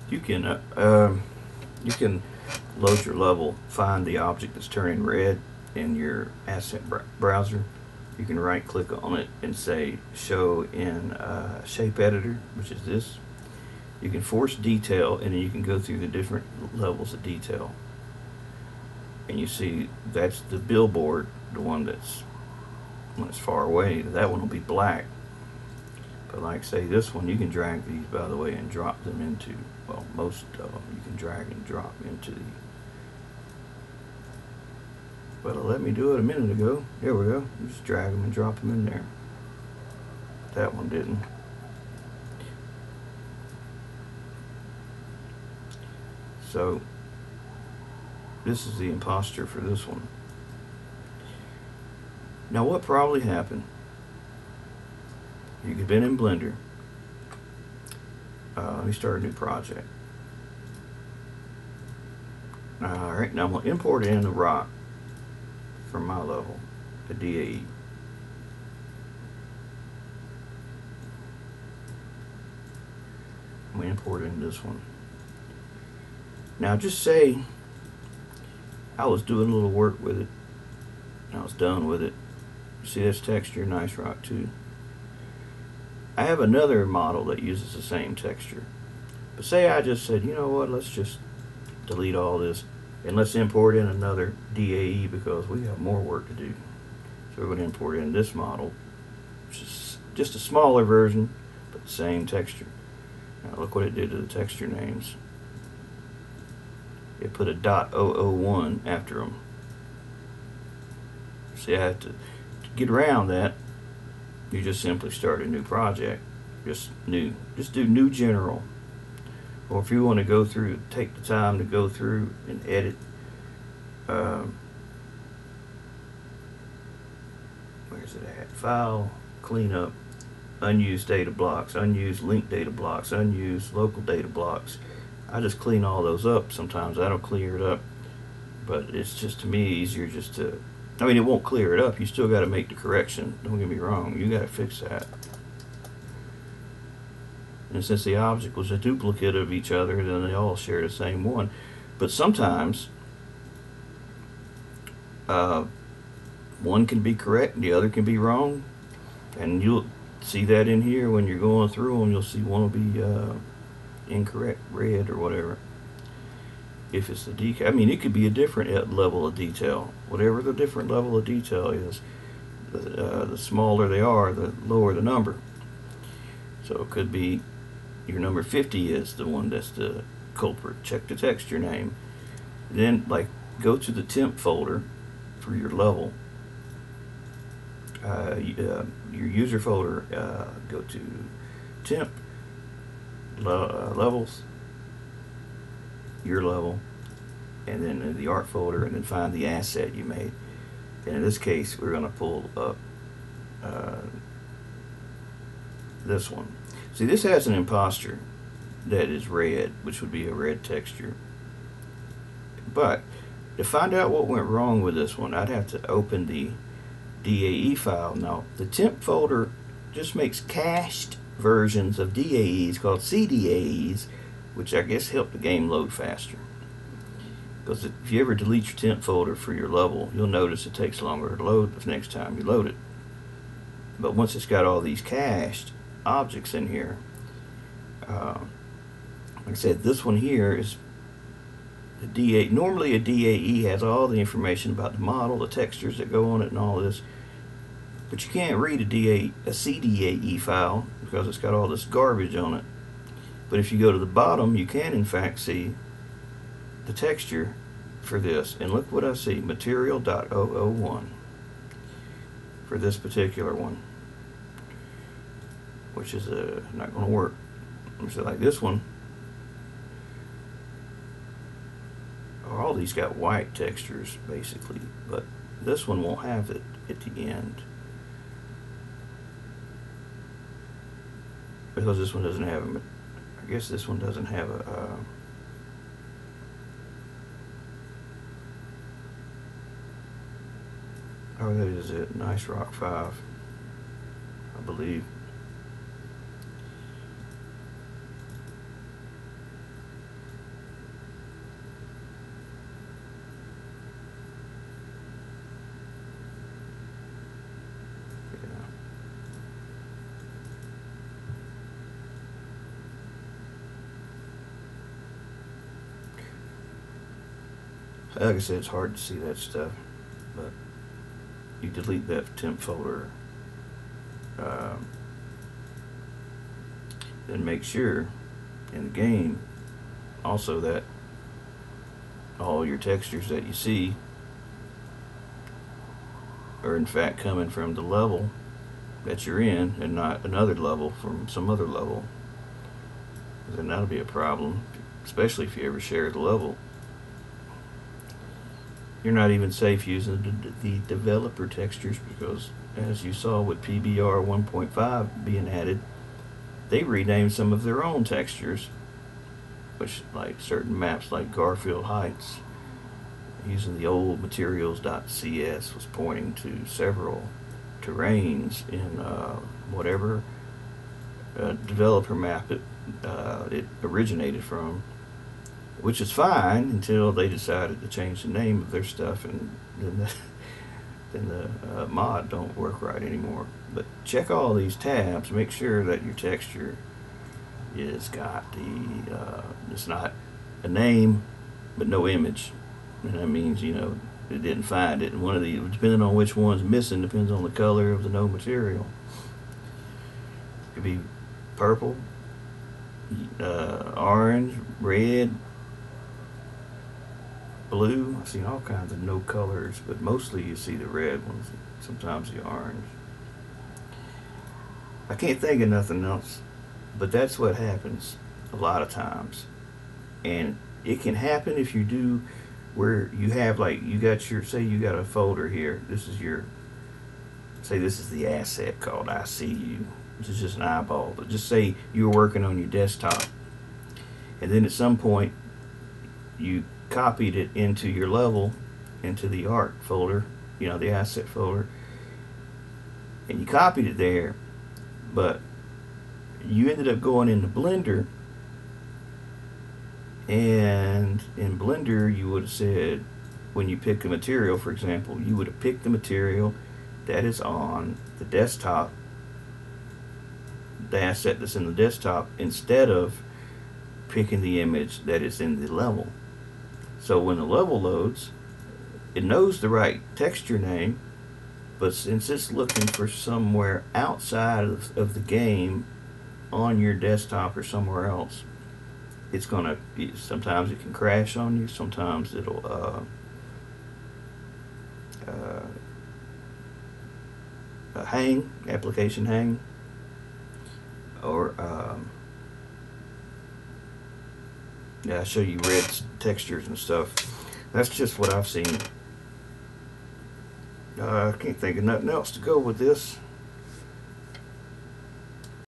you can load your level, find the object that's turning red in your asset browser. You can right click on it and say show in shape editor, which is this. You can force detail, and then you can go through the different levels of detail. And you see that's the billboard, the one that's when it's far away. That one will be black. But like say this one, you can drag these, by the way, and drop them into, well, most of them you can drag and drop into the, but it let me do it a minute ago. There we go. You just drag them and drop them in there. That one didn't. So this is the imposter for this one. Now what probably happened, you could have been in Blender. Let me start a new project. Alright, now I'm going to import in the rock from my level, the DAE. I'm going to import in this one. Now just say I was doing a little work with it, and I was done with it. See this texture, nice rock too. I have another model that uses the same texture. But say I just said, you know what, let's just delete all this and let's import in another DAE because we have more work to do. So we're going to import in this model, which is just a smaller version, but the same texture. Now look what it did to the texture names. It put a .001 after them. See, I have to get around that. You just simply start a new project, just do new general. Or if you want to go through, take the time to go through and edit where's it at? File, cleanup, unused data blocks, unused link data blocks, unused local data blocks. I just clean all those up. Sometimes I don't clear it up, but it's just, to me, easier just to, I mean, it won't clear it up. You still got to make the correction. Don't get me wrong. You got to fix that. And since the object was a duplicate of each other, then they all share the same one. But sometimes one can be correct and the other can be wrong. And you'll see that in here when you're going through them. You'll see one will be incorrect, red or whatever. If it's the decal, I mean, it could be a different level of detail. Whatever the different level of detail is, the smaller they are, the lower the number. So it could be your number 50 is the one that's the culprit. Check the texture name. Then, like, go to the temp folder for your level. Your user folder, go to temp, levels, your level, and then the art folder, and then find the asset you made. And in this case, we're going to pull up this one. See, this has an imposter that is red, which would be a red texture. But to find out what went wrong with this one, I'd have to open the DAE file. Now, the temp folder just makes cached versions of DAEs called CDAEs, which I guess help the game load faster. Because if you ever delete your temp folder for your level, you'll notice it takes longer to load the next time you load it. But once it's got all these cached objects in here, like I said, this one here is the DAE. Normally a DAE has all the information about the model, the textures that go on it, and all this. But you can't read a CDAE file because it's got all this garbage on it. But if you go to the bottom, you can in fact see the texture for this. And look what I see, material.001 for this particular one, which is not going to work. So like this one, all these got white textures basically, but this one won't have it at the end because this one doesn't have a, I guess this one doesn't have a oh, that is it, Nice Rock 5, I believe. Like I said, it's hard to see that stuff, but you delete that temp folder. Then make sure in the game also that all your textures that you see are in fact coming from the level that you're in and not another level from some other level. Then that'll be a problem, especially if you ever share the level. You're not even safe using the developer textures because, as you saw with PBR 1.5 being added, they renamed some of their own textures, which, like certain maps like Garfield Heights, using the old materials.cs was pointing to several terrains in whatever developer map it originated from, which is fine until they decided to change the name of their stuff, and then the mod don't work right anymore. But check all these tabs, make sure that your texture is got the it's not a name but no image, and that means, you know, it didn't find it. And one of the, depending on which one's missing, depends on the color of the no material. It could be purple, orange, red, blue. I've seen all kinds of no colors, but mostly you see the red ones, sometimes the orange. I can't think of nothing else, but that's what happens a lot of times. And it can happen if you do, where you have, like, you got your, say you got a folder here, this is your, say this is the asset called I see you, which is just an eyeball, but just say you were working on your desktop, and then at some point you copied it into your level, into the art folder, you know, the asset folder, and you copied it there, but you ended up going into Blender, and in Blender you would have said, when you pick a material, for example, you would have picked the material that is on the desktop, the asset that's in the desktop, instead of picking the image that is in the level. So when the level loads, it knows the right texture name, but since it's looking for somewhere outside of the game, on your desktop or somewhere else, it's gonna be, sometimes it can crash on you, sometimes it'll hang, application hang, or yeah, I show you red textures and stuff. That's just what I've seen. I can't think of nothing else to go with this.